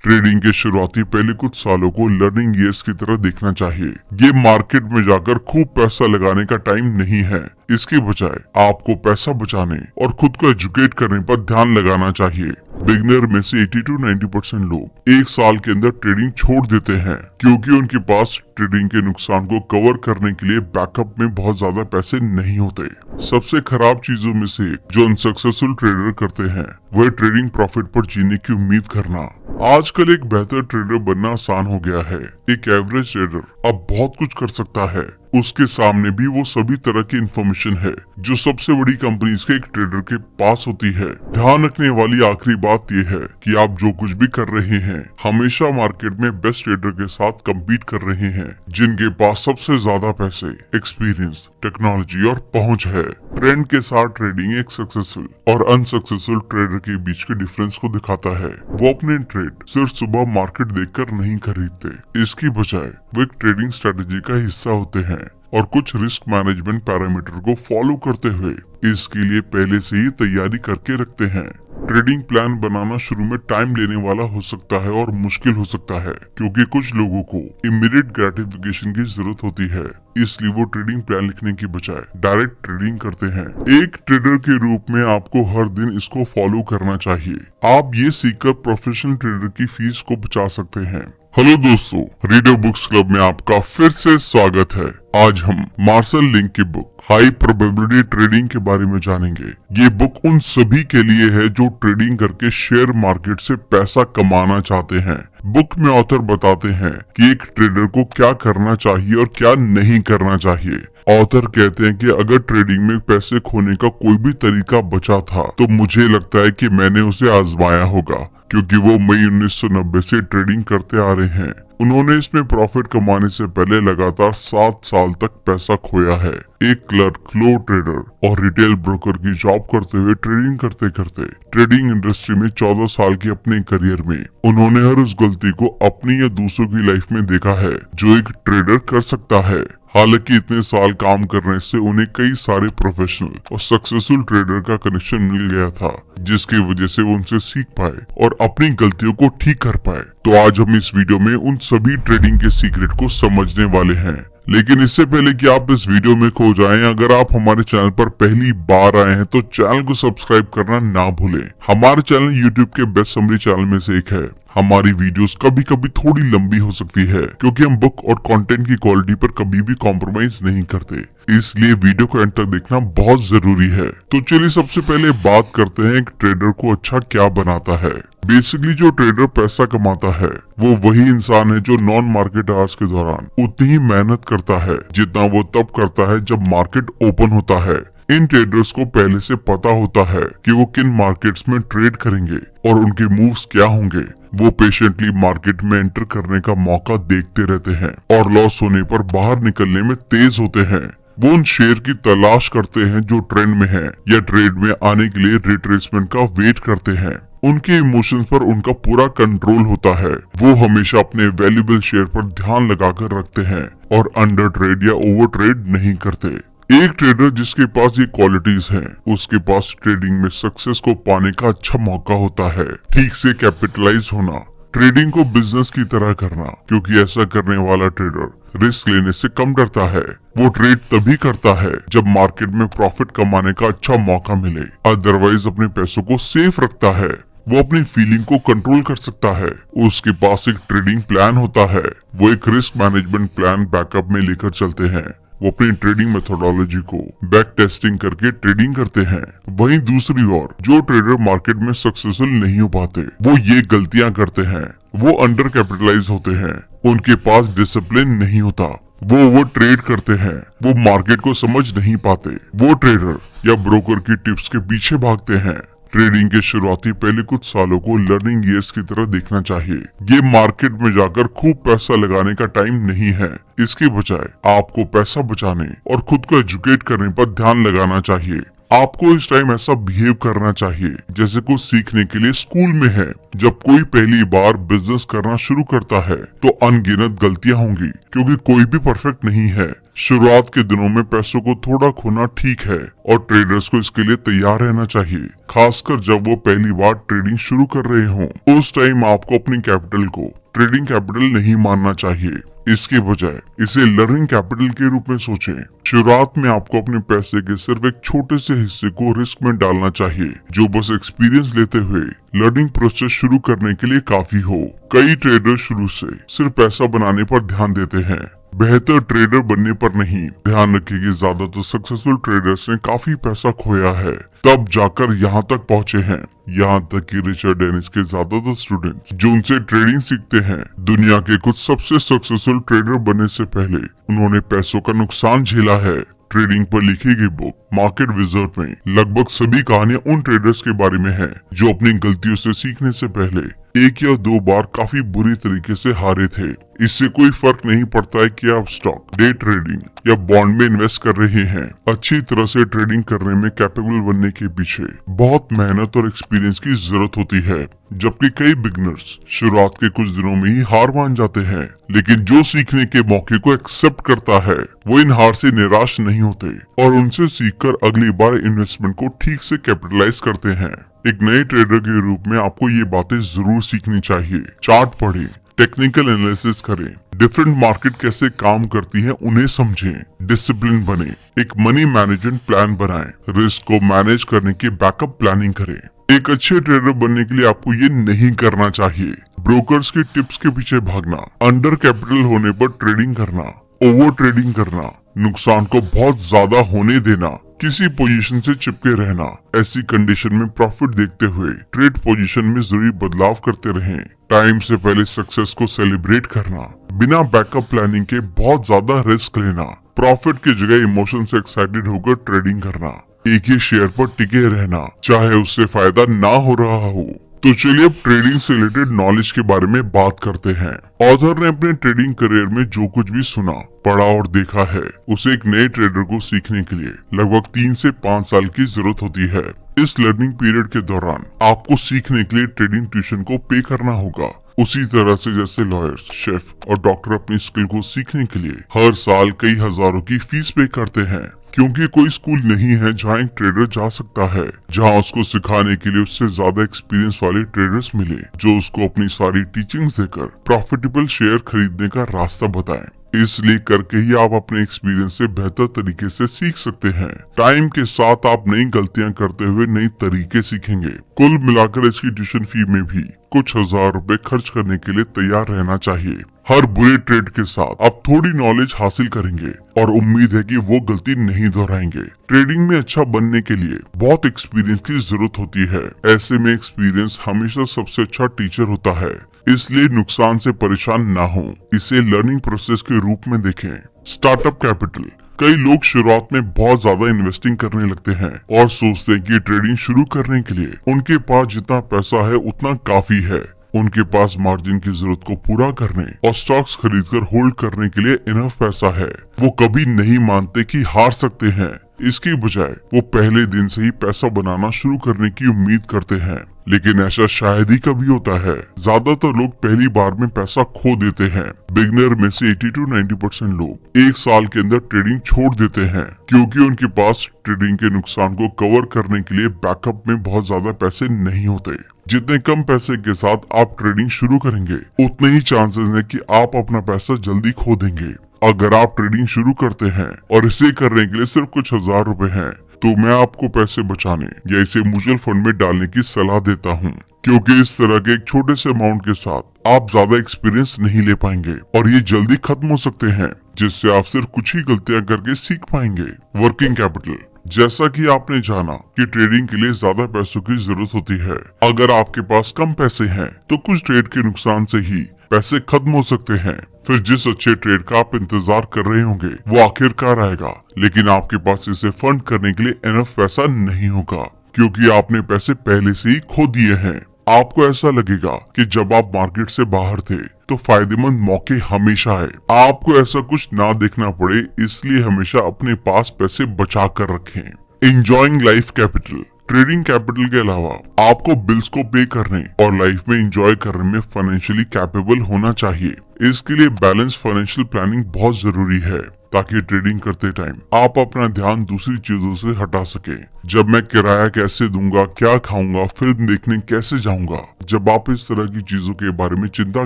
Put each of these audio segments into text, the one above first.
Trading के शुरुआती पहले कुछ सालों को लर्निंग ईयर्स की तरह देखना चाहिए। ये मार्केट में जाकर खूब पैसा लगाने का टाइम नहीं है। इसके बजाय आपको पैसा बचाने और खुद को एजुकेट करने पर ध्यान लगाना चाहिए। बिगनर में से 80 to 90% लोग एक साल के अंदर ट्रेडिंग छोड़ देते हैं क्योंकि उनके पास ट्रेडिंग के नुकसान को कवर करने के लिए बैकअप में बहुत ज्यादा पैसे नहीं होते। सबसे खराब चीजों में से एक जो अनसक्सेसफुल ट्रेडर करते हैं वह ट्रेडिंग प्रॉफिट पर जीने की उम्मीद करना। आजकल एक बेहतर ट्रेडर बनना आसान हो गया है। एक एवरेज ट्रेडर अब बहुत कुछ कर सकता है। उसके सामने भी वो सभी तरह की इंफॉर्मेशन है जो सबसे बड़ी कंपनीज के एक ट्रेडर के पास होती है। ध्यान रखने वाली आखिरी बात यह है कि आप जो कुछ भी कर रहे हैं हमेशा मार्केट में बेस्ट ट्रेडर के साथ कम्पीट कर रहे हैं जिनके पास सबसे ज्यादा पैसे, एक्सपीरियंस, टेक्नोलॉजी और पहुंच है। ट्रेंड के साथ ट्रेडिंग एक सक्सेसफुल और अनसक्सेसफुल ट्रेडर के बीच के डिफरेंस को दिखाता है। वो अपने ट्रेड सिर्फ सुबह मार्केट देखकर नहीं खरीदते, इसकी बजाय वो एक ट्रेडिंग स्ट्रेटेजी का हिस्सा होते हैं और कुछ रिस्क मैनेजमेंट पैरामीटर को फॉलो करते हुए इसके लिए पहले से ही तैयारी करके रखते हैं। ट्रेडिंग प्लान बनाना शुरू में टाइम लेने वाला हो सकता है और मुश्किल हो सकता है क्योंकि कुछ लोगों को इमीडिएट ग्रेटिफिकेशन की जरूरत होती है, इसलिए वो ट्रेडिंग प्लान लिखने की बजाय डायरेक्ट ट्रेडिंग करते हैं। एक ट्रेडर के रूप में आपको हर दिन इसको फॉलो करना चाहिए। आप ये सीखकर प्रोफेशनल ट्रेडर की फीस को बचा सकते हैं। हेलो दोस्तों, रीडर बुक्स क्लब में आपका फिर से स्वागत है। आज हम मार्शल लिंक की बुक हाई प्रोबेबिलिटी ट्रेडिंग के बारे में जानेंगे। ये बुक उन सभी के लिए है जो ट्रेडिंग करके शेयर मार्केट से पैसा कमाना चाहते हैं। बुक में ऑथर बताते हैं कि एक ट्रेडर को क्या करना चाहिए और क्या नहीं करना चाहिए। ऑथर कहते हैं कि अगर ट्रेडिंग में पैसे खोने का कोई भी तरीका बचा था तो मुझे लगता है कि मैंने उसे आजमाया होगा क्योंकि वो मई 1990 से ट्रेडिंग करते आ रहे हैं। उन्होंने इसमें प्रॉफिट कमाने से पहले लगातार 7 साल तक पैसा खोया है। एक क्लर्क, फ्लोर ट्रेडर और रिटेल ब्रोकर की जॉब करते हुए ट्रेडिंग करते करते ट्रेडिंग इंडस्ट्री में 14 साल के अपने करियर में उन्होंने हर उस गलती को अपनी या दूसरों की लाइफ में देखा है जो एक ट्रेडर कर सकता है। हालांकि इतने साल काम करने से उन्हें कई सारे प्रोफेशनल और सक्सेसफुल ट्रेडर का कनेक्शन मिल गया था जिसकी वजह से वो उनसे सीख पाए और अपनी गलतियों को ठीक कर पाए। तो आज हम इस वीडियो में उन सभी ट्रेडिंग के सीक्रेट को समझने वाले हैं। लेकिन इससे पहले कि आप इस वीडियो में खो जाएं, अगर आप हमारे चैनल पर पहली बार आए हैं तो चैनल को सब्सक्राइब करना ना भूलें। हमारा चैनल यूट्यूब के बेस्ट समरी चैनल में से एक है। हमारी वीडियोस कभी कभी थोड़ी लंबी हो सकती है क्योंकि हम बुक और कंटेंट की क्वालिटी पर कभी भी कॉम्प्रोमाइज नहीं करते, इसलिए वीडियो को एंड तक देखना बहुत जरूरी है। तो चलिए सबसे पहले बात करते हैं एक ट्रेडर को अच्छा क्या बनाता है। बेसिकली जो ट्रेडर पैसा कमाता है वो वही इंसान है जो नॉन मार्केट आवर्स के दौरान उतनी ही मेहनत करता है जितना वो तब करता है जब मार्केट ओपन होता है। इन ट्रेडर्स को पहले से पता होता है कि वो किन मार्केट्स में ट्रेड करेंगे और उनके मूव्स क्या होंगे। वो पेशेंटली मार्केट में एंटर करने का मौका देखते रहते हैं और लॉस होने पर बाहर निकलने में तेज होते हैं। वो उन शेयर की तलाश करते हैं जो ट्रेंड में है या ट्रेड में आने के लिए रिट्रेसमेंट का वेट करते हैं। उनके इमोशंस पर उनका पूरा कंट्रोल होता है। वो हमेशा अपने वैल्यूएबल शेयर पर ध्यान लगाकर रखते हैं और अंडर ट्रेड या ओवर ट्रेड नहीं करते। एक ट्रेडर जिसके पास ये क्वालिटीज हैं, उसके पास ट्रेडिंग में सक्सेस को पाने का अच्छा मौका होता है। ठीक से कैपिटलाइज होना, ट्रेडिंग को बिजनेस की तरह करना, क्योंकि ऐसा करने वाला ट्रेडर रिस्क लेने से कम डरता है। वो ट्रेड तभी करता है जब मार्केट में प्रॉफिट कमाने का अच्छा मौका मिले, अदरवाइज अपने पैसों को सेफ रखता है। वो अपनी फीलिंग को कंट्रोल कर सकता है। उसके पास एक ट्रेडिंग प्लान होता है। वो एक रिस्क मैनेजमेंट प्लान बैकअप में लेकर चलते हैं। वो अपनी ट्रेडिंग मेथोडोलॉजी को बैक टेस्टिंग करके ट्रेडिंग करते हैं। वहीं दूसरी ओर जो ट्रेडर मार्केट में सक्सेसफुल नहीं हो पाते वो ये गलतियां करते हैं। वो अंडर कैपिटलाइज होते हैं, उनके पास डिसिप्लिन नहीं होता, वो ओवर ट्रेड करते हैं, वो मार्केट को समझ नहीं पाते, वो ट्रेडर या ब्रोकर की टिप्स के पीछे भागते हैं। ट्रेडिंग के शुरुआती पहले कुछ सालों को लर्निंग ईयर्स की तरह देखना चाहिए। ये मार्केट में जाकर खूब पैसा लगाने का टाइम नहीं है। इसके बजाय आपको पैसा बचाने और खुद को एजुकेट करने पर ध्यान लगाना चाहिए। आपको इस टाइम ऐसा बिहेव करना चाहिए जैसे कुछ सीखने के लिए स्कूल में है। जब कोई पहली बार बिजनेस करना शुरू करता है तो अनगिनत गलतियां होंगी क्योंकि कोई भी परफेक्ट नहीं है। शुरुआत के दिनों में पैसों को थोड़ा खोना ठीक है और ट्रेडर्स को इसके लिए तैयार रहना चाहिए, खासकर जब वो पहली बार ट्रेडिंग शुरू कर रहे हों। उस टाइम आपको अपनी कैपिटल को ट्रेडिंग कैपिटल नहीं मानना चाहिए, इसके बजाय इसे लर्निंग कैपिटल के रूप में सोचें। शुरुआत में आपको अपने पैसे के सिर्फ एक छोटे से हिस्से को रिस्क में डालना चाहिए, जो बस एक्सपीरियंस लेते हुए लर्निंग प्रोसेस शुरू करने के लिए काफी हो। कई ट्रेडर शुरू से सिर्फ पैसा बनाने पर ध्यान देते हैं, बेहतर ट्रेडर बनने पर नहीं। ध्यान रखिए कि ज्यादातर सक्सेसफुल ट्रेडर्स ने काफी पैसा खोया है, तब जाकर यहाँ तक पहुँचे हैं। यहाँ तक कि रिचर्ड डेनिस के ज्यादातर स्टूडेंट्स जो उनसे ट्रेडिंग सीखते हैं, दुनिया के कुछ सबसे सक्सेसफुल ट्रेडर बनने से पहले उन्होंने पैसों का नुकसान झेला है। ट्रेडिंग पर लिखी गई बुक मार्केट विजर्ड में लगभग सभी कहानियां उन ट्रेडर्स के बारे में हैं जो अपनी गलतियों से सीखने से पहले एक या दो बार काफी बुरी तरीके से हारे थे। इससे कोई फर्क नहीं पड़ता है कि आप स्टॉक, डे ट्रेडिंग या बॉन्ड में इन्वेस्ट कर रहे हैं। अच्छी तरह से ट्रेडिंग करने में कैपेबल बनने के पीछे बहुत मेहनत और एक्सपीरियंस की जरूरत होती है, जबकि कई बिगनर्स शुरुआत के कुछ दिनों में ही हार मान जाते हैं। लेकिन जो सीखने के मौके को एक्सेप्ट करता है वो इन हार से निराश नहीं होते और उनसे सीखकर अगली बार इन्वेस्टमेंट को ठीक से कैपिटलाइज करते हैं। एक नए ट्रेडर के रूप में आपको ये बातें जरूर सीखनी चाहिए। चार्ट पढ़ें, टेक्निकल एनालिसिस करें, डिफरेंट मार्केट कैसे काम करती है उन्हें समझें, डिसिप्लिन बने, एक मनी मैनेजमेंट प्लान बनाएं, रिस्क को मैनेज करने की बैकअप प्लानिंग करें। एक अच्छे ट्रेडर बनने के लिए आपको ये नहीं करना चाहिए ब्रोकर्स की टिप्स के पीछे भागना, अंडर कैपिटल होने पर ट्रेडिंग करना, ओवर ट्रेडिंग करना, नुकसान को बहुत ज्यादा होने देना, किसी पोजीशन से चिपके रहना। ऐसी कंडीशन में प्रॉफिट देखते हुए ट्रेड पोजीशन में जरूरी बदलाव करते रहें। टाइम से पहले सक्सेस को सेलिब्रेट करना, बिना बैकअप प्लानिंग के बहुत ज्यादा रिस्क लेना, प्रॉफिट की जगह इमोशन से एक्साइटेड होकर ट्रेडिंग करना, एक ही शेयर पर टिके रहना चाहे उससे फायदा ना हो रहा हो। तो चलिए अब ट्रेडिंग से रिलेटेड नॉलेज के बारे में बात करते हैं। ऑथर ने अपने ट्रेडिंग करियर में जो कुछ भी सुना, पढ़ा और देखा है, उसे एक नए ट्रेडर को सीखने के लिए लगभग 3 से 5 साल की जरूरत होती है। इस लर्निंग पीरियड के दौरान आपको सीखने के लिए ट्रेडिंग ट्यूशन को पे करना होगा, उसी तरह से जैसे लॉयर्स, शेफ और डॉक्टर अपनी स्किल को सीखने के लिए हर साल कई हजारों की फीस पे करते हैं। क्योंकि कोई स्कूल नहीं है जहां एक ट्रेडर जा सकता है जहां उसको सिखाने के लिए उससे ज्यादा एक्सपीरियंस वाले ट्रेडर्स मिले जो उसको अपनी सारी टीचिंग्स देकर प्रॉफिटेबल शेयर खरीदने का रास्ता बताएं। इसलिए करके ही आप अपने एक्सपीरियंस से बेहतर तरीके से सीख सकते हैं। टाइम के साथ आप नई गलतियां करते हुए नई तरीके सीखेंगे। कुल मिलाकर इसकी ट्यूशन फी में भी कुछ हजार रुपए खर्च करने के लिए तैयार रहना चाहिए। हर बुरे ट्रेड के साथ आप थोड़ी नॉलेज हासिल करेंगे और उम्मीद है कि वो गलती नहीं दोहराएंगे। ट्रेडिंग में अच्छा बनने के लिए बहुत एक्सपीरियंस की जरूरत होती है। ऐसे में एक्सपीरियंस हमेशा सबसे अच्छा टीचर होता है, इसलिए नुकसान से परेशान ना हो, इसे लर्निंग प्रोसेस के रूप में देखें। स्टार्टअप कैपिटल, कई लोग शुरुआत में बहुत ज्यादा इन्वेस्टिंग करने लगते हैं और सोचते हैं कि ट्रेडिंग शुरू करने के लिए उनके पास जितना पैसा है उतना काफी है। उनके पास मार्जिन की जरूरत को पूरा करने और स्टॉक्स खरीदकर होल्ड करने के लिए इनफ पैसा है। वो कभी नहीं मानते कि हार सकते हैं। इसकी बजाय वो पहले दिन से ही पैसा बनाना शुरू करने की उम्मीद करते हैं, लेकिन ऐसा शायद ही कभी होता है। ज्यादातर लोग पहली बार में पैसा खो देते हैं। बिगनर में से 80 to 90% लोग एक साल के अंदर ट्रेडिंग छोड़ देते हैं क्योंकि उनके पास ट्रेडिंग के नुकसान को कवर करने के लिए बैकअप में बहुत ज्यादा पैसे नहीं होते। जितने कम पैसे के साथ आप ट्रेडिंग शुरू करेंगे उतने ही चांसेस है कि आप अपना पैसा जल्दी खो देंगे। अगर आप ट्रेडिंग शुरू करते हैं और इसे करने के लिए सिर्फ कुछ हजार रुपए हैं, तो मैं आपको पैसे बचाने या इसे म्यूचुअल फंड में डालने की सलाह देता हूँ, क्योंकि इस तरह के एक छोटे से अमाउंट के साथ आप ज्यादा एक्सपीरियंस नहीं ले पाएंगे और ये जल्दी खत्म हो सकते हैं, जिससे आप सिर्फ कुछ ही गलतियां करके सीख पाएंगे। वर्किंग कैपिटल, जैसा कि आपने जाना कि ट्रेडिंग के लिए ज्यादा पैसों की जरूरत होती है। अगर आपके पास कम पैसे हैं, तो कुछ ट्रेड के नुकसान से ही पैसे खत्म हो सकते हैं। फिर जिस अच्छे ट्रेड का आप इंतजार कर रहे होंगे वो आखिरकार आएगा, लेकिन आपके पास इसे फंड करने के लिए एनफ पैसा नहीं होगा क्योंकि आपने पैसे पहले से ही खो दिए हैं। आपको ऐसा लगेगा कि जब आप मार्केट से बाहर थे तो फायदेमंद मौके हमेशा है। आपको ऐसा कुछ ना देखना पड़े, इसलिए हमेशा अपने पास पैसे बचा कर रखें। Enjoying life capital, trading capital के अलावा आपको बिल्स को पे करने और लाइफ में एंजॉय करने में फाइनेंशियली कैपेबल होना चाहिए। इसके लिए बैलेंस फाइनेंशियल प्लानिंग बहुत जरूरी है। ताकि ट्रेडिंग करते टाइम आप अपना ध्यान दूसरी चीजों से हटा सके। जब मैं किराया कैसे दूंगा, क्या खाऊंगा, फिल्म देखने कैसे जाऊंगा, जब आप इस तरह की चीजों के बारे में चिंता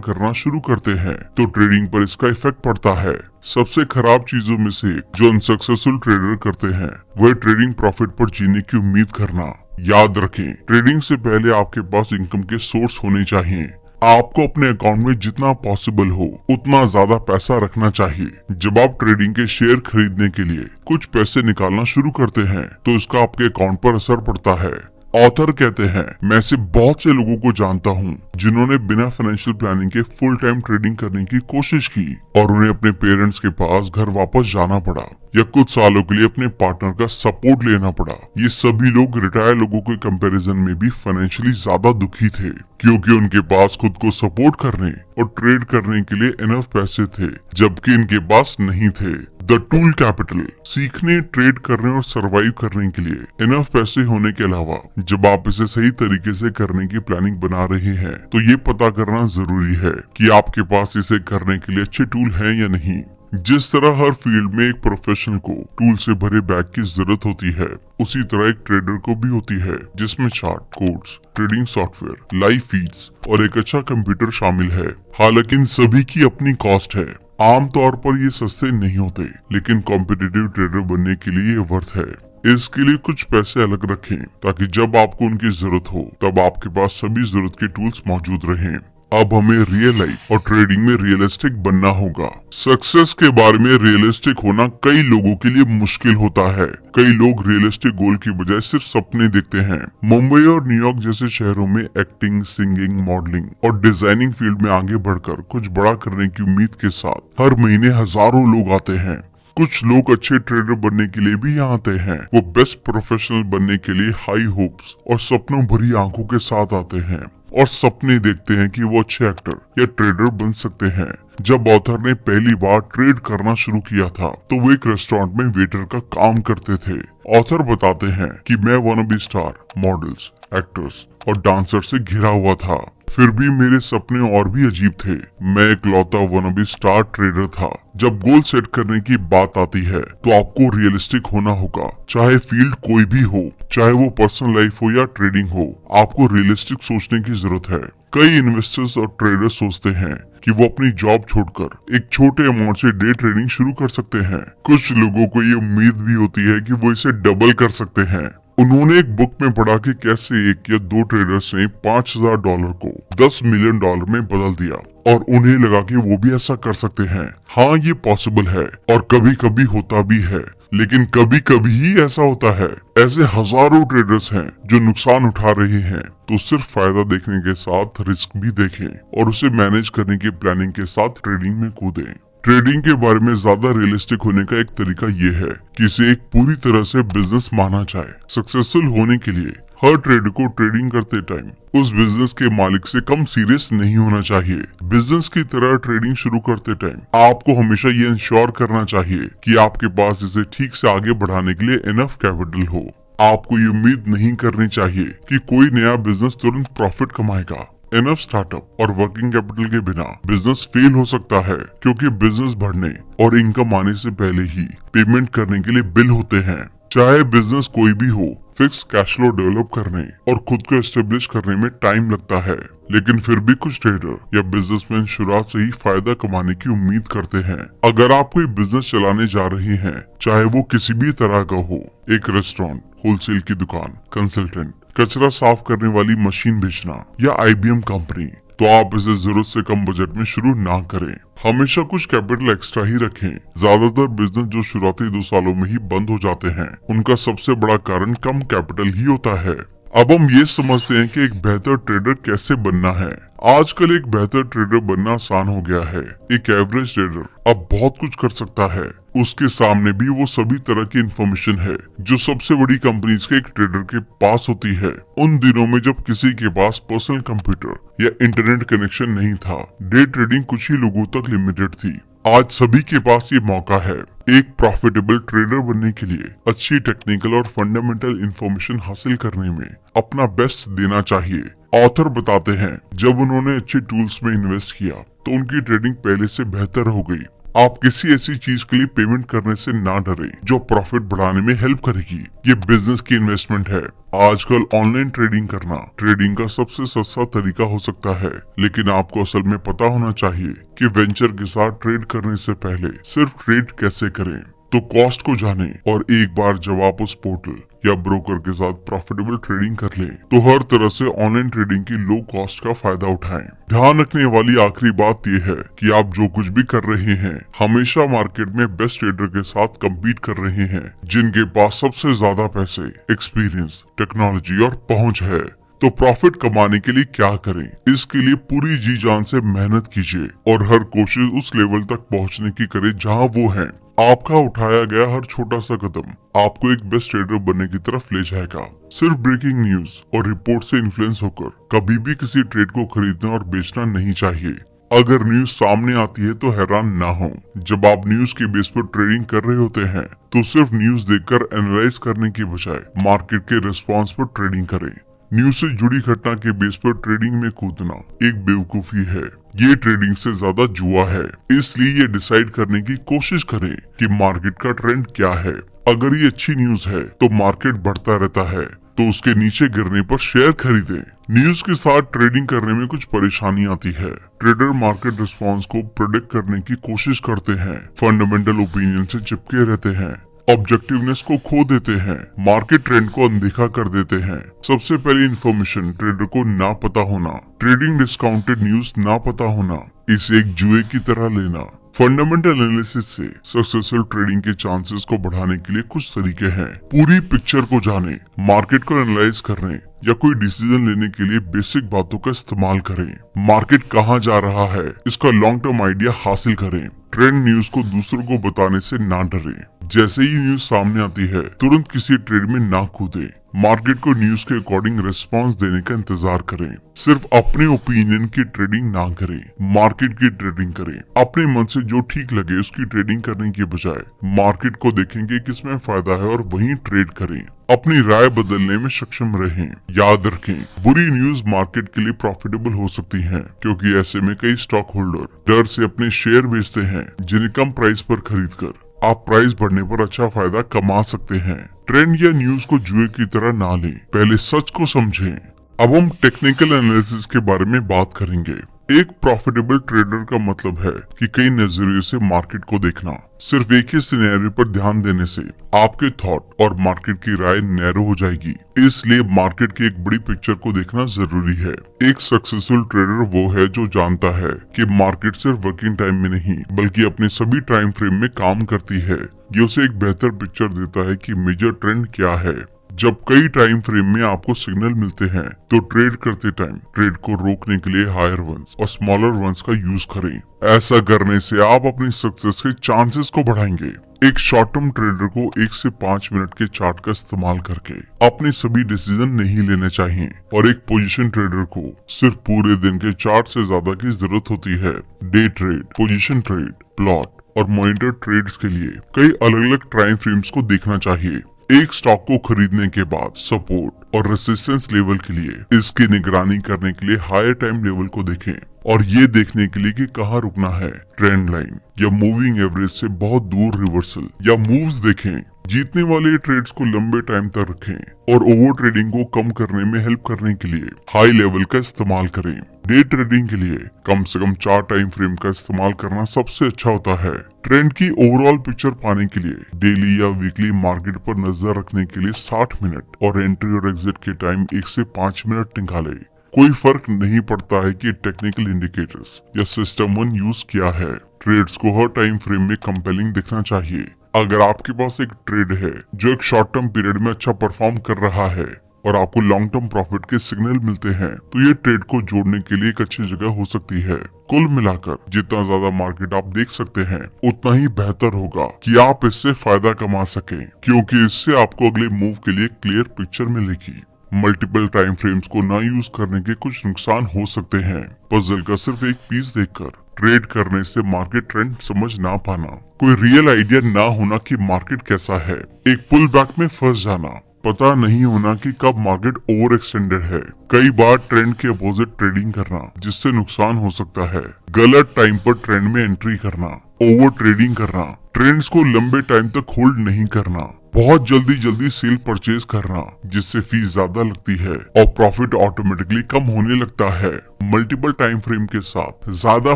करना शुरू करते हैं तो ट्रेडिंग पर इसका इफेक्ट पड़ता है। सबसे खराब चीजों में से एक जो अनसक्सेसफुल ट्रेडर करते हैं वह ट्रेडिंग प्रॉफिट पर जीने की उम्मीद करना। याद रखें, ट्रेडिंग से पहले आपके पास इनकम के सोर्स होने चाहिए। आपको अपने अकाउंट में जितना पॉसिबल हो उतना ज्यादा पैसा रखना चाहिए। जब आप ट्रेडिंग के शेयर खरीदने के लिए कुछ पैसे निकालना शुरू करते हैं तो इसका आपके अकाउंट पर असर पड़ता है। ऑथर कहते हैं, मैं ऐसे बहुत से लोगों को जानता हूँ जिन्होंने बिना फाइनेंशियल प्लानिंग के फुल टाइम ट्रेडिंग करने की कोशिश की और उन्हें अपने पेरेंट्स के पास घर वापस जाना पड़ा या कुछ सालों के लिए अपने पार्टनर का सपोर्ट लेना पड़ा। ये सभी लोग रिटायर लोगों के कंपैरिजन में भी फाइनेंशियली ज्यादा दुखी थे क्योंकि उनके पास खुद को सपोर्ट करने और ट्रेड करने के लिए इनफ पैसे थे जबकि इनके पास नहीं थे। द टूल कैपिटल, सीखने, ट्रेड करने और सरवाइव करने के लिए इनफ पैसे होने के अलावा जब आप इसे सही तरीके से करने की प्लानिंग बना रहे हैं तो ये पता करना जरूरी है कि आपके पास इसे करने के लिए अच्छे टूल हैं या नहीं। जिस तरह हर फील्ड में एक प्रोफेशनल को टूल से भरे बैग की जरूरत होती है, उसी तरह एक ट्रेडर को भी होती है जिसमें chart, codes, trading software, live feeds और एक अच्छा कंप्यूटर शामिल है। हालांकि इन सभी की अपनी कॉस्ट है। आमतौर पर ये सस्ते नहीं होते लेकिन कॉम्पिटिटिव ट्रेडर बनने के लिए ये वर्थ है। इसके लिए कुछ पैसे अलग रखें ताकि जब आपको उनकी जरूरत हो तब आपके पास सभी जरूरत के टूल्स मौजूद रहें। अब हमें रियल लाइफ और ट्रेडिंग में रियलिस्टिक बनना होगा। सक्सेस के बारे में रियलिस्टिक होना कई लोगों के लिए मुश्किल होता है। कई लोग रियलिस्टिक गोल की बजाय सिर्फ सपने देखते हैं। मुंबई और न्यूयॉर्क जैसे शहरों में एक्टिंग, सिंगिंग, मॉडलिंग और डिजाइनिंग फील्ड में आगे बढ़कर कुछ बड़ा करने की उम्मीद के साथ हर महीने हजारों लोग आते हैं। कुछ लोग अच्छे ट्रेडर बनने के लिए भी यहाँ आते हैं। वो बेस्ट प्रोफेशनल बनने के लिए हाई होप्स और सपनों भरी आंखों के साथ आते हैं और सपने देखते हैं कि वो अच्छे एक्टर या ट्रेडर बन सकते हैं। जब ऑथर ने पहली बार ट्रेड करना शुरू किया था तो वो एक रेस्टोरेंट में वेटर का काम करते थे। ऑथर बताते हैं कि मैं वानाबी स्टार, मॉडल्स, एक्टर्स और डांसर से घिरा हुआ था, फिर भी मेरे सपने और भी अजीब थे। मैं एक लौता वानाबी स्टार ट्रेडर था। जब गोल सेट करने की बात आती है तो आपको रियलिस्टिक होना होगा। चाहे फील्ड कोई भी हो, चाहे वो पर्सनल लाइफ हो या ट्रेडिंग हो, आपको रियलिस्टिक सोचने की जरूरत है। कई इन्वेस्टर्स और ट्रेडर्स सोचते हैं कि वो अपनी जॉब छोड़कर एक छोटे अमाउंट से डे ट्रेडिंग शुरू कर सकते हैं। कुछ लोगों को ये उम्मीद भी होती है कि वो इसे डबल कर सकते हैं। उन्होंने एक बुक में पढ़ा कि कैसे एक या दो ट्रेडर्स ने $5,000 को $10 मिलियन में बदल दिया और उन्हें लगा कि वो भी ऐसा कर सकते हैं। हाँ, ये पॉसिबल है और कभी कभी होता भी है, लेकिन कभी कभी ही ऐसा होता है। ऐसे हजारों ट्रेडर्स हैं जो नुकसान उठा रहे हैं, तो सिर्फ फायदा देखने के साथ रिस्क भी देखें और उसे मैनेज करने की प्लानिंग के साथ ट्रेडिंग में कूदें। ट्रेडिंग के बारे में ज्यादा रियलिस्टिक होने का एक तरीका ये है कि इसे एक पूरी तरह से बिजनेस माना जाए। सक्सेसफुल होने के लिए हर ट्रेडर को ट्रेडिंग करते टाइम उस बिजनेस के मालिक से कम सीरियस नहीं होना चाहिए। बिजनेस की तरह ट्रेडिंग शुरू करते टाइम आपको हमेशा ये इंश्योर करना चाहिए कि आपके पास इसे ठीक से आगे बढ़ाने के लिए इनफ कैपिटल हो। आपको ये उम्मीद नहीं करनी चाहिए कि कोई नया बिजनेस तुरंत प्रॉफिट कमाएगा। इनफ स्टार्टअप और वर्किंग कैपिटल के बिना बिजनेस फेल हो सकता है, क्योंकि बिजनेस बढ़ने और इनकम आने से पहले ही पेमेंट करने के लिए बिल होते हैं। चाहे बिजनेस कोई भी हो, फिक्स कैश फ्लो डेवलप करने और खुद को एस्टेब्लिश करने में टाइम लगता है, लेकिन फिर भी कुछ ट्रेडर या बिजनेसमैन शुरुआत से ही फायदा कमाने की उम्मीद करते हैं। अगर आप कोई बिजनेस चलाने जा रहे हैं, चाहे वो किसी भी तरह का हो, एक रेस्टोरेंट, होलसेल की दुकान, कंसल्टेंट, कचरा साफ करने वाली मशीन बेचना या IBM कंपनी, तो आप इसे जरूरत से कम बजट में शुरू ना करें। हमेशा कुछ कैपिटल एक्स्ट्रा ही रखें। ज्यादातर बिजनेस जो शुरुआती 2 सालों में ही बंद हो जाते हैं, उनका सबसे बड़ा कारण कम कैपिटल ही होता है। अब हम ये समझते हैं कि एक बेहतर ट्रेडर कैसे बनना है। आजकल एक बेहतर ट्रेडर बनना आसान हो गया है। एक एवरेज ट्रेडर अब बहुत कुछ कर सकता है। उसके सामने भी वो सभी तरह की इंफॉर्मेशन है जो सबसे बड़ी कंपनीज के एक ट्रेडर के पास होती है। उन दिनों में जब किसी के पास पर्सनल कंप्यूटर या इंटरनेट कनेक्शन नहीं था, डे ट्रेडिंग कुछ ही लोगों तक लिमिटेड थी। आज सभी के पास ये मौका है। एक प्रॉफिटेबल ट्रेडर बनने के लिए अच्छी टेक्निकल और फंडामेंटल इंफॉर्मेशन हासिल करने में अपना बेस्ट देना चाहिए। ऑथर बताते हैं, जब उन्होंने अच्छे टूल्स में इन्वेस्ट किया तो उनकी ट्रेडिंग पहले से बेहतर हो गई। आप किसी ऐसी चीज के लिए पेमेंट करने से ना डरे जो प्रॉफिट बढ़ाने में हेल्प करेगी। ये बिजनेस की इन्वेस्टमेंट है। आजकल ऑनलाइन ट्रेडिंग का सबसे सस्ता तरीका हो सकता है, लेकिन आपको असल में पता होना चाहिए कि वेंचर के साथ ट्रेड करने से पहले सिर्फ ट्रेड कैसे करें। तो कॉस्ट को जाने और एक बार जब आप उस पोर्टल या ब्रोकर के साथ प्रॉफिटेबल ट्रेडिंग कर लें, तो हर तरह से ऑनलाइन ट्रेडिंग की लो कॉस्ट का फायदा उठाएं। ध्यान रखने वाली आखिरी बात यह है कि आप जो कुछ भी कर रहे हैं, हमेशा मार्केट में बेस्ट ट्रेडर के साथ कम्पीट कर रहे हैं, जिनके पास सबसे ज्यादा पैसे, एक्सपीरियंस, टेक्नोलॉजी और पहुंच है। तो प्रॉफिट कमाने के लिए क्या करें? इसके लिए पूरी जी जान से मेहनत कीजिए और हर कोशिश उस लेवल तक पहुंचने की करें जहां वो हैं। आपका उठाया गया हर छोटा सा कदम आपको एक बेस्ट ट्रेडर बनने की तरफ ले जाएगा। सिर्फ ब्रेकिंग न्यूज और रिपोर्ट से इन्फ्लुएंस होकर कभी भी किसी ट्रेड को खरीदना और बेचना नहीं चाहिए। अगर न्यूज सामने आती है तो हैरान ना हो। जब आप न्यूज के बेस पर ट्रेडिंग कर रहे होते हैं तो सिर्फ न्यूज देखकर एनालाइज करने की बजाय मार्केट के रिस्पॉन्स पर ट्रेडिंग करें। न्यूज से जुड़ी घटना के बेस पर ट्रेडिंग में कूदना एक बेवकूफी है। ये ट्रेडिंग से ज्यादा जुआ है। इसलिए ये डिसाइड करने की कोशिश करें कि मार्केट का ट्रेंड क्या है। अगर ये अच्छी न्यूज है तो मार्केट बढ़ता रहता है, तो उसके नीचे गिरने पर शेयर खरीदें। न्यूज के साथ ट्रेडिंग करने में कुछ परेशानी आती है। ट्रेडर मार्केट रिस्पॉन्स को प्रेडिक्ट करने की कोशिश करते हैं, फंडामेंटल ओपिनियन से चिपके रहते हैं, ऑब्जेक्टिवनेस को खो देते हैं, मार्केट ट्रेंड को अनदेखा कर देते हैं। सबसे पहले इन्फॉर्मेशन ट्रेडर को ना पता होना, ट्रेडिंग डिस्काउंटेड न्यूज ना पता होना, इसे एक जुए की तरह लेना। फंडामेंटल एनालिसिस से सक्सेसफुल ट्रेडिंग के चांसेस को बढ़ाने के लिए कुछ तरीके हैं। पूरी पिक्चर को जाने, मार्केट को एनालाइज करने या कोई डिसीजन लेने के लिए बेसिक बातों का इस्तेमाल करें। मार्केट कहां जा रहा है, इसका लॉन्ग टर्म आइडिया हासिल करें। ट्रेंड न्यूज को दूसरों को बताने से ना डरें। जैसे ही न्यूज सामने आती है तुरंत किसी ट्रेड में ना कूदें। मार्केट को न्यूज के अकॉर्डिंग रिस्पांस देने का इंतजार करें। सिर्फ अपने ओपिनियन की ट्रेडिंग ना करें, मार्केट की ट्रेडिंग करें। अपने मन से जो ठीक लगे उसकी ट्रेडिंग करने की बजाय मार्केट को देखेंगे किसमें फायदा है और वहीं ट्रेड करें। अपनी राय बदलने में सक्षम रहें। याद रखें, बुरी न्यूज मार्केट के लिए प्रॉफिटेबल हो सकती है, क्योंकि ऐसे में कई स्टॉक होल्डर डर से अपने शेयर बेचते हैं, जिन्हें कम प्राइस पर खरीदकर आप प्राइस बढ़ने पर अच्छा फायदा कमा सकते हैं। ट्रेंड या न्यूज को जुए की तरह ना लें, पहले सच को समझें। अब हम टेक्निकल एनालिसिस के बारे में बात करेंगे। एक प्रॉफिटेबल ट्रेडर का मतलब है कि कई नजरिए से मार्केट को देखना। सिर्फ एक ही सिनेरियो पर ध्यान देने से आपके थॉट और मार्केट की राय नैरो हो जाएगी। इसलिए मार्केट की एक बड़ी पिक्चर को देखना जरूरी है। एक सक्सेसफुल ट्रेडर वो है जो जानता है कि मार्केट सिर्फ वर्किंग टाइम में नहीं बल्कि अपने सभी टाइम फ्रेम में काम करती है। ये उसे एक बेहतर पिक्चर देता है कि मेजर ट्रेंड क्या है। जब कई टाइम फ्रेम में आपको सिग्नल मिलते हैं तो ट्रेड करते टाइम ट्रेड को रोकने के लिए हायर वंस और स्मॉलर वंस का यूज करें। ऐसा करने से आप अपनी सक्सेस के चांसेस को बढ़ाएंगे। एक शॉर्ट टर्म ट्रेडर को 1 से 5 मिनट के चार्ट का इस्तेमाल करके अपने सभी डिसीजन नहीं लेने चाहिए, और एक पोजीशन ट्रेडर को सिर्फ पूरे दिन के चार्ट से ज्यादा की जरूरत होती है। Day trade, position trade, plot और मॉनिटर ट्रेड्स के लिए कई अलग अलग टाइम फ्रेम्स को देखना चाहिए। एक स्टॉक को खरीदने के बाद सपोर्ट और रेसिस्टेंस लेवल के लिए इसकी निगरानी करने के लिए हायर टाइम लेवल को देखें, और ये देखने के लिए कि कहाँ रुकना है। ट्रेंड लाइन या मूविंग एवरेज से बहुत दूर रिवर्सल या मूव्स देखें। जीतने वाले ट्रेड्स को लंबे टाइम तक रखें और ओवर ट्रेडिंग को कम करने में हेल्प करने के लिए हाई लेवल का इस्तेमाल करें। डे ट्रेडिंग के लिए कम से कम 4 टाइम फ्रेम का इस्तेमाल करना सबसे अच्छा होता है। ट्रेंड की ओवरऑल पिक्चर पाने के लिए डेली या वीकली मार्केट पर नजर रखने के लिए 60 मिनट और एंट्री और एग्जिट के टाइम 1 से 5 मिनट निकाले। कोई फर्क नहीं पड़ता है कि टेक्निकल इंडिकेटर्स या सिस्टम 1 यूज किया है। ट्रेड्स को हर टाइम फ्रेम में कंपेलिंग दिखना चाहिए। अगर आपके पास एक ट्रेड है जो एक शॉर्ट टर्म पीरियड में अच्छा परफॉर्म कर रहा है और आपको लॉन्ग टर्म प्रॉफिट के सिग्नल मिलते हैं, तो ये ट्रेड को जोड़ने के लिए एक अच्छी जगह हो सकती है। कुल मिलाकर जितना ज्यादा मार्केट आप देख सकते हैं उतना ही बेहतर होगा कि आप इससे फायदा कमा सकें, क्योंकि इससे आपको अगले मूव के लिए क्लियर पिक्चर मिलेगी। मल्टीपल टाइम फ्रेम्स को ना यूज करने के कुछ नुकसान हो सकते हैं। पजल का सिर्फ एक पीस देखकर ट्रेड करने से मार्केट ट्रेंड समझ ना पाना, कोई रियल आइडिया ना होना कि मार्केट कैसा है, एक पुल बैक में फंस जाना, पता नहीं होना कि कब मार्केट ओवर एक्सटेंडेड है। कई बार ट्रेंड के अपोजिट ट्रेडिंग करना जिससे नुकसान हो सकता है। गलत टाइम पर ट्रेंड में एंट्री करना, ओवर ट्रेडिंग करना, ट्रेंड्स को लंबे टाइम तक होल्ड नहीं करना, बहुत जल्दी सेल परचेज करना जिससे फीस ज्यादा लगती है और प्रॉफिट ऑटोमेटिकली कम होने लगता है। मल्टीपल टाइम फ्रेम के साथ ज्यादा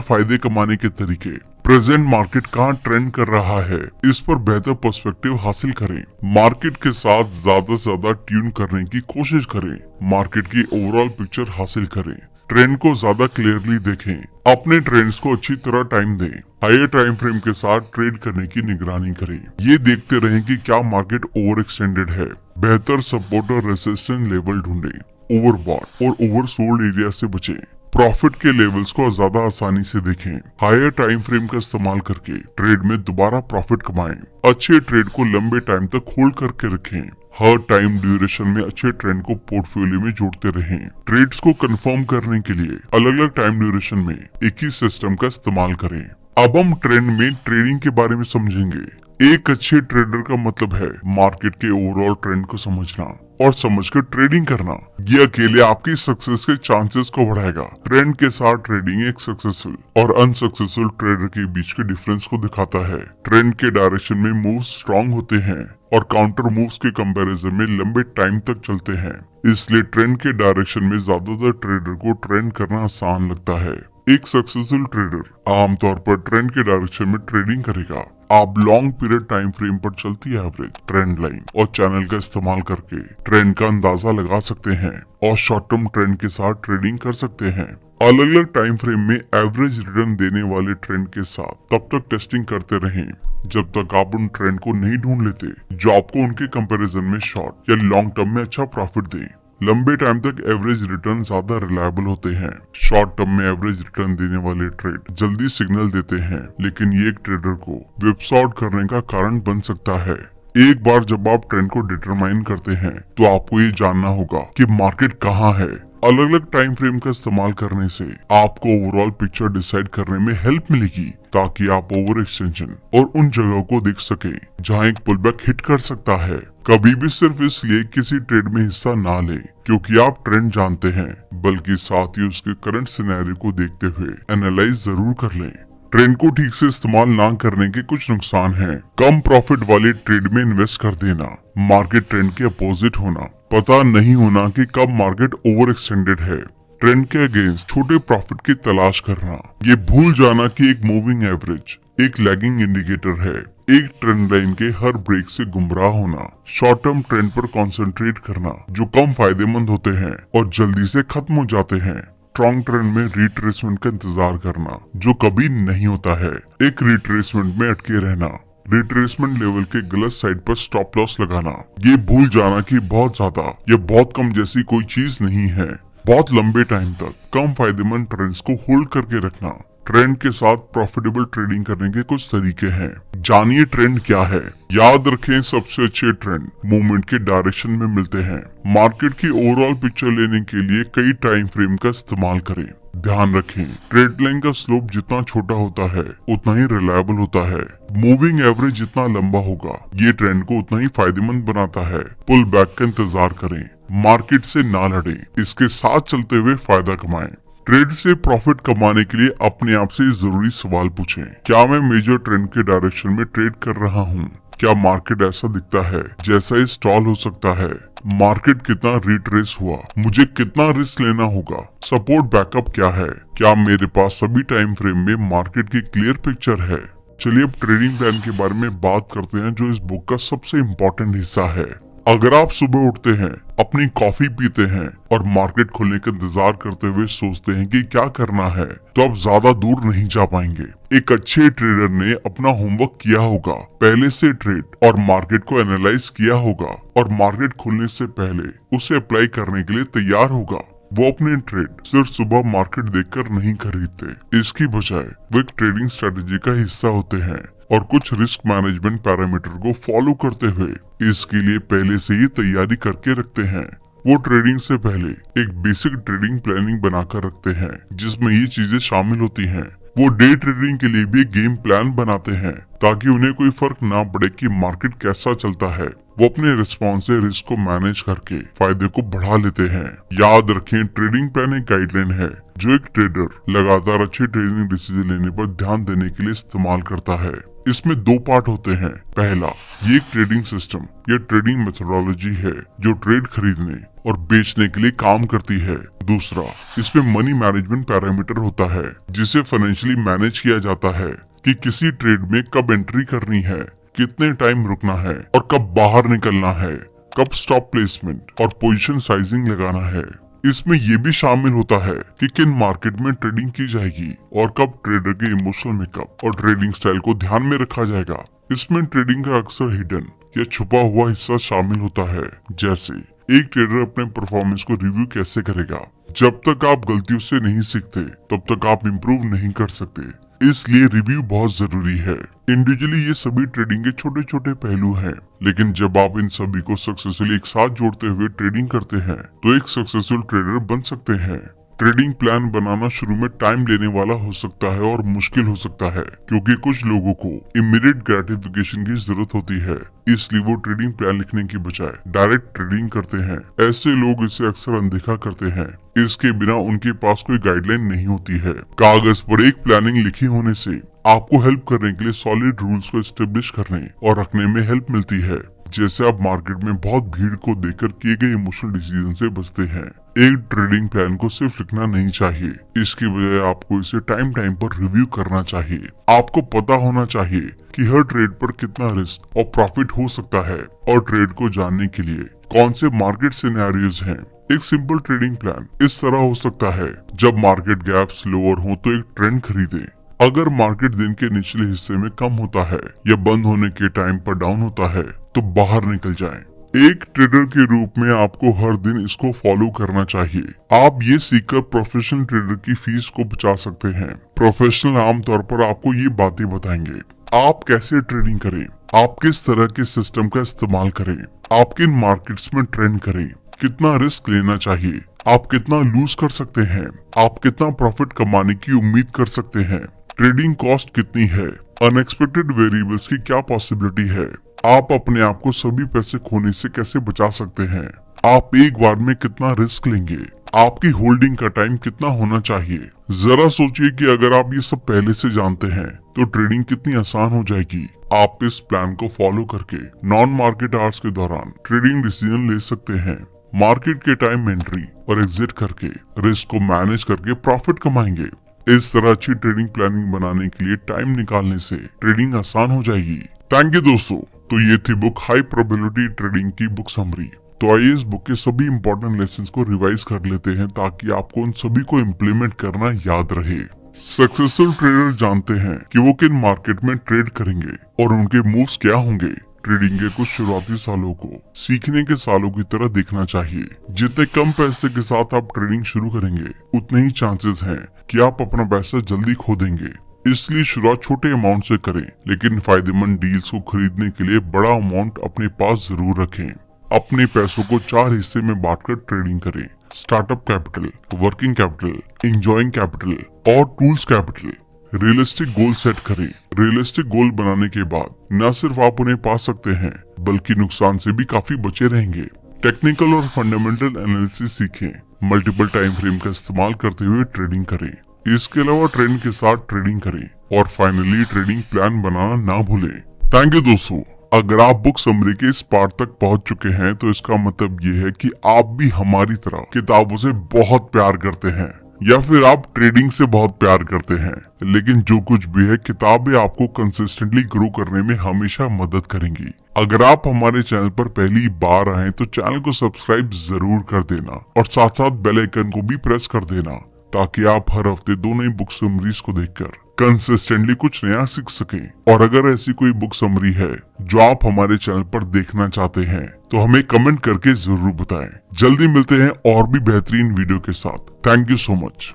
फायदे कमाने के तरीके, प्रेजेंट मार्केट कहाँ ट्रेंड कर रहा है, इस पर बेहतर पर्सपेक्टिव हासिल करें। मार्केट के साथ ज्यादा से ज्यादा ट्यून करने की कोशिश करें। मार्केट की ओवरऑल पिक्चर हासिल करें। ट्रेंड को ज्यादा क्लियरली देखें। अपने ट्रेंड्स को अच्छी तरह टाइम दें। हायर टाइम फ्रेम के साथ ट्रेड करने की निगरानी करें। ये देखते रहें कि क्या मार्केट ओवर एक्सटेंडेड है। बेहतर सपोर्ट और रेसिस्टेंस लेवल ढूंढें। ओवरबॉट और ओवरसोल्ड एरिया से बचें। प्रॉफिट के लेवल्स को ज्यादा आसानी से देखें। हायर टाइम फ्रेम का इस्तेमाल करके ट्रेड में दोबारा प्रॉफिट कमाएं। अच्छे ट्रेड को लंबे टाइम तक होल्ड करके रखें। हर टाइम ड्यूरेशन में अच्छे ट्रेंड को पोर्टफोलियो में जोड़ते रहें। ट्रेड्स को कंफर्म करने के लिए अलग अलग टाइम ड्यूरेशन में एक ही सिस्टम का इस्तेमाल करें। अब हम ट्रेंड में ट्रेडिंग के बारे में समझेंगे। एक अच्छे ट्रेडर का मतलब है मार्केट के ओवरऑल ट्रेंड को समझना और समझकर ट्रेडिंग करना। ये अकेले आपकी सक्सेस के चांसेस को बढ़ाएगा। ट्रेंड के साथ ट्रेडिंग एक सक्सेसफुल और अनसक्सेसफुल ट्रेडर के बीच के डिफरेंस को दिखाता है। ट्रेंड के डायरेक्शन में मूव्स स्ट्रॉन्ग होते हैं और काउंटर मूव्स के कंपैरिजन में लंबे टाइम तक चलते हैं। इसलिए ट्रेंड के डायरेक्शन में ज्यादातर ट्रेडर को ट्रेंड करना आसान लगता है। एक सक्सेसफुल ट्रेडर आमतौर पर ट्रेंड के डायरेक्शन में ट्रेडिंग करेगा। आप लॉन्ग पीरियड टाइम फ्रेम पर चलती एवरेज, ट्रेंड लाइन और चैनल का इस्तेमाल करके ट्रेंड का अंदाजा लगा सकते हैं और शॉर्ट टर्म ट्रेंड के साथ ट्रेडिंग कर सकते हैं। अलग अलग टाइम फ्रेम में एवरेज रिटर्न देने वाले ट्रेंड के साथ तब तक टेस्टिंग करते रहें जब तक आप उन ट्रेंड को नहीं ढूंढ लेते जो आपको उनके कंपैरिजन में शॉर्ट या लॉन्ग टर्म में अच्छा प्रॉफिट दें। लंबे टाइम तक एवरेज रिटर्न ज्यादा रिलायबल होते हैं। शॉर्ट टर्म में एवरेज रिटर्न देने वाले ट्रेड जल्दी सिग्नल देते हैं, लेकिन ये एक ट्रेडर को विपसॉट करने का कारण बन सकता है। एक बार जब आप ट्रेंड को डिटरमाइन करते हैं तो आपको ये जानना होगा कि मार्केट कहाँ है। अलग अलग टाइम फ्रेम का इस्तेमाल करने से आपको ओवरऑल पिक्चर डिसाइड करने में हेल्प मिलेगी ताकि आप ओवर एक्सटेंशन और उन जगहों को देख सके जहां एक पुलबैक हिट कर सकता है। कभी भी सिर्फ इसलिए किसी ट्रेड में हिस्सा ना ले क्योंकि आप ट्रेंड जानते हैं, बल्कि साथ ही उसके करंट सिनेरियो को देखते हुए एनालाइज जरूर कर लें। ट्रेंड को ठीक से इस्तेमाल ना करने के कुछ नुकसान हैं। कम प्रॉफिट वाले ट्रेड में इन्वेस्ट कर देना, मार्केट ट्रेंड के अपोजिट होना, पता नहीं होना कि कब मार्केट ओवर एक्सटेंडेड है, ट्रेंड के अगेंस्ट छोटे प्रॉफिट की तलाश करना, ये भूल जाना कि एक मूविंग एवरेज एक लैगिंग इंडिकेटर है, एक ट्रेंड लाइन के हर ब्रेक से गुमराह होना, शॉर्ट टर्म ट्रेंड पर कंसंट्रेट करना जो कम फायदेमंद होते हैं और जल्दी से खत्म हो जाते हैं, स्ट्रॉन्ग ट्रेंड में रिट्रेसमेंट का इंतजार करना जो कभी नहीं होता है, एक रिट्रेसमेंट में अटके रहना, रिट्रेसमेंट लेवल के गलत साइड पर स्टॉप लॉस लगाना, ये भूल जाना कि बहुत ज्यादा या बहुत कम जैसी कोई चीज नहीं है, बहुत लंबे टाइम तक कम फायदेमंद ट्रेंड्स को होल्ड करके रखना। ट्रेंड के साथ प्रॉफिटेबल ट्रेडिंग करने के कुछ तरीके हैं। जानिए ट्रेंड क्या है। याद रखें सबसे अच्छे ट्रेंड मूवमेंट के डायरेक्शन में मिलते हैं। मार्केट की ओवरऑल पिक्चर लेने के लिए कई टाइम फ्रेम का इस्तेमाल करें। ध्यान रखें ट्रेड लाइन का स्लोप जितना छोटा होता है उतना ही रिलायबल होता है। मूविंग एवरेज जितना लंबा होगा ये ट्रेंड को उतना ही फायदेमंद बनाता है। पुल बैक का इंतजार करें, मार्केट से ना लड़ें, इसके साथ चलते हुए फायदा कमाएं। ट्रेड से प्रॉफिट कमाने के लिए अपने आप से जरूरी सवाल पूछें। क्या मैं मेजर ट्रेंड के डायरेक्शन में ट्रेड कर रहा हूँ? क्या मार्केट ऐसा दिखता है जैसा ये स्टॉल हो सकता है? मार्केट कितना रिट्रेस हुआ? मुझे कितना रिस्क लेना होगा? सपोर्ट बैकअप क्या है? क्या मेरे पास सभी टाइम फ्रेम में मार्केट की क्लियर पिक्चर है? चलिए अब ट्रेडिंग प्लान के बारे में बात करते हैं जो इस बुक का सबसे इम्पोर्टेंट हिस्सा है। अगर आप सुबह उठते हैं, अपनी कॉफी पीते हैं और मार्केट खुलने का इंतजार करते हुए सोचते हैं कि क्या करना है, तो आप ज्यादा दूर नहीं जा पाएंगे। एक अच्छे ट्रेडर ने अपना होमवर्क किया होगा, पहले से ट्रेड और मार्केट को एनालाइज किया होगा और मार्केट खुलने से पहले उसे अप्लाई करने के लिए तैयार होगा। वो अपने ट्रेड सिर्फ सुबह मार्केट देखकर नहीं खरीदते, इसकी बजाय वो एक ट्रेडिंग स्ट्रेटेजी का हिस्सा होते हैं और कुछ रिस्क मैनेजमेंट पैरामीटर को फॉलो करते हुए इसके लिए पहले से ही तैयारी करके रखते हैं। वो ट्रेडिंग से पहले एक बेसिक ट्रेडिंग प्लानिंग बनाकर रखते हैं जिसमें ये चीजें शामिल होती हैं। वो डे ट्रेडिंग के लिए भी गेम प्लान बनाते हैं ताकि उन्हें कोई फर्क ना पड़े कि मार्केट कैसा चलता है। वो अपने रिस्पॉन्स से रिस्क को मैनेज करके फायदे को बढ़ा लेते हैं। याद रखें, ट्रेडिंग प्लान एक गाइडलाइन है जो एक ट्रेडर लगातार अच्छे ट्रेडिंग डिसीजन लेने पर ध्यान देने के लिए इस्तेमाल करता है। इसमें दो पार्ट होते हैं। पहला, ये एक ट्रेडिंग सिस्टम या ट्रेडिंग मेथोडोलॉजी है जो ट्रेड खरीदने और बेचने के लिए काम करती है। दूसरा, इसमें मनी मैनेजमेंट पैरामीटर होता है जिसे फाइनेंशियली मैनेज किया जाता है कि किसी ट्रेड में कब एंट्री करनी है, कितने टाइम रुकना है और कब बाहर निकलना है, कब स्टॉप प्लेसमेंट और पोजीशन साइजिंग लगाना है। इसमें यह भी शामिल होता है कि किन मार्केट में ट्रेडिंग की जाएगी और कब ट्रेडर के इमोशनल मेकअप और ट्रेडिंग स्टाइल को ध्यान में रखा जाएगा। इसमें ट्रेडिंग का अक्सर हिडन या छुपा हुआ हिस्सा शामिल होता है, जैसे एक ट्रेडर अपने परफॉर्मेंस को रिव्यू कैसे करेगा। जब तक आप गलतियों से नहीं सीखते तब तक आप इम्प्रूव नहीं कर सकते, इसलिए रिव्यू बहुत जरूरी है। इंडिविजुअली ये सभी ट्रेडिंग के छोटे छोटे पहलू हैं, लेकिन जब आप इन सभी को सक्सेसफुली एक साथ जोड़ते हुए ट्रेडिंग करते हैं तो एक सक्सेसफुल ट्रेडर बन सकते हैं। ट्रेडिंग प्लान बनाना शुरू में टाइम लेने वाला हो सकता है और मुश्किल हो सकता है, क्योंकि कुछ लोगों को इमीडिएट ग्रेटिफिकेशन की जरूरत होती है, इसलिए वो ट्रेडिंग प्लान लिखने की बजाय डायरेक्ट ट्रेडिंग करते हैं। ऐसे लोग इसे अक्सर अनदेखा करते हैं, इसके बिना उनके पास कोई गाइडलाइन नहीं होती है। कागज पर एक प्लानिंग लिखी होने से आपको हेल्प करने के लिए सॉलिड रूल्स को एस्टेब्लिश करने और रखने में हेल्प मिलती है, जैसे आप मार्केट में बहुत भीड़ को देखकर किए गए इमोशनल डिसीजन से बचते हैं। एक ट्रेडिंग प्लान को सिर्फ लिखना नहीं चाहिए, इसकी बजाय आपको इसे टाइम टाइम पर रिव्यू करना चाहिए। आपको पता होना चाहिए कि हर ट्रेड पर कितना रिस्क और प्रॉफिट हो सकता है और ट्रेड को जानने के लिए कौन से मार्केट सिनेरियोज हैं। एक सिंपल ट्रेडिंग प्लान इस तरह हो सकता है, जब मार्केट गैप्स लोअर हो तो एक ट्रेंड खरीदें। अगर मार्केट दिन के निचले हिस्से में कम होता है या बंद होने के टाइम पर डाउन होता है तो बाहर निकल जाएं। एक ट्रेडर के रूप में आपको हर दिन इसको फॉलो करना चाहिए। आप ये सीखकर प्रोफेशनल ट्रेडर की फीस को बचा सकते हैं। प्रोफेशनल आमतौर पर आपको ये बातें बताएंगे, आप कैसे ट्रेडिंग करें, आप किस तरह के सिस्टम का इस्तेमाल करें, आप किन मार्केट्स में ट्रेंड करें, कितना रिस्क लेना चाहिए, आप कितना लूज कर सकते हैं, आप कितना प्रॉफिट कमाने की उम्मीद कर सकते हैं, ट्रेडिंग कॉस्ट कितनी है, अनएक्सपेक्टेड वेरिएबल्स की क्या पॉसिबिलिटी है, आप अपने आप को सभी पैसे खोने से कैसे बचा सकते हैं, आप एक बार में कितना रिस्क लेंगे, आपकी होल्डिंग का टाइम कितना होना चाहिए। जरा सोचिए कि अगर आप ये सब पहले से जानते हैं तो ट्रेडिंग कितनी आसान हो जाएगी। आप इस प्लान को फॉलो करके नॉन मार्केट आवर्स के दौरान ट्रेडिंग डिसीजन ले सकते हैं। मार्केट के टाइम एंट्री और एग्जिट करके रिस्क को मैनेज करके प्रॉफिट कमाएंगे। इस तरह अच्छी ट्रेडिंग प्लानिंग बनाने के लिए टाइम निकालने से ट्रेडिंग आसान हो जाएगी। थैंक यू दोस्तों। तो ये थी बुक हाई प्रोबेबिलिटी ट्रेडिंग की बुक समरी। तो आइए इस बुक के सभी इंपॉर्टेंट लेसन्स को रिवाइज कर लेते हैं ताकि आपको उन सभी को इम्प्लीमेंट करना याद रहे। सक्सेसफुल ट्रेडर जानते हैं कि वो किन मार्केट में ट्रेड करेंगे और उनके मूव्स क्या होंगे। ट्रेडिंग के कुछ शुरुआती सालों को सीखने के सालों की तरह देखना चाहिए। जितने कम पैसे के साथ आप ट्रेडिंग शुरू करेंगे उतने ही चांसेस हैं कि आप अपना पैसा जल्दी खो देंगे। इसलिए शुरुआत छोटे अमाउंट से करें, लेकिन फायदेमंद डील्स को खरीदने के लिए बड़ा अमाउंट अपने पास जरूर रखें। अपने पैसों को 4 हिस्से में बांटकर ट्रेडिंग करें: startup capital, working capital, enjoying capital और tools capital. Realistic goal set करें। रियलिस्टिक गोल बनाने के बाद न सिर्फ आप उन्हें पा सकते हैं बल्कि नुकसान से भी काफी बचे रहेंगे। टेक्निकल और फंडामेंटल एनालिसिस सीखें। मल्टीपल टाइम फ्रेम का इस्तेमाल करते हुए ट्रेडिंग करें। इसके अलावा ट्रेंड के साथ ट्रेडिंग करें और फाइनली ट्रेडिंग प्लान बनाना ना भूलें। थैंक यू दोस्तों। अगर आप बुक समरी के इस पार्ट तक पहुंच चुके हैं तो इसका मतलब ये है कि आप भी हमारी तरह किताबों से बहुत प्यार करते हैं या फिर आप ट्रेडिंग से बहुत प्यार करते हैं। लेकिन जो कुछ भी है, किताबें आपको कंसिस्टेंटली ग्रो करने में हमेशा मदद करेंगी। अगर आप हमारे चैनल पर पहली बार आए तो चैनल को सब्सक्राइब जरूर कर देना और साथ साथ बेल आइकन को भी प्रेस कर देना ताकि आप हर हफ्ते 2 नई बुक समरीज को देखकर कंसिस्टेंटली कुछ नया सीख सकें। और अगर ऐसी कोई बुक समरी है जो आप हमारे चैनल पर देखना चाहते हैं तो हमें कमेंट करके जरूर बताएं। जल्दी मिलते हैं और भी बेहतरीन वीडियो के साथ। Thank you so much.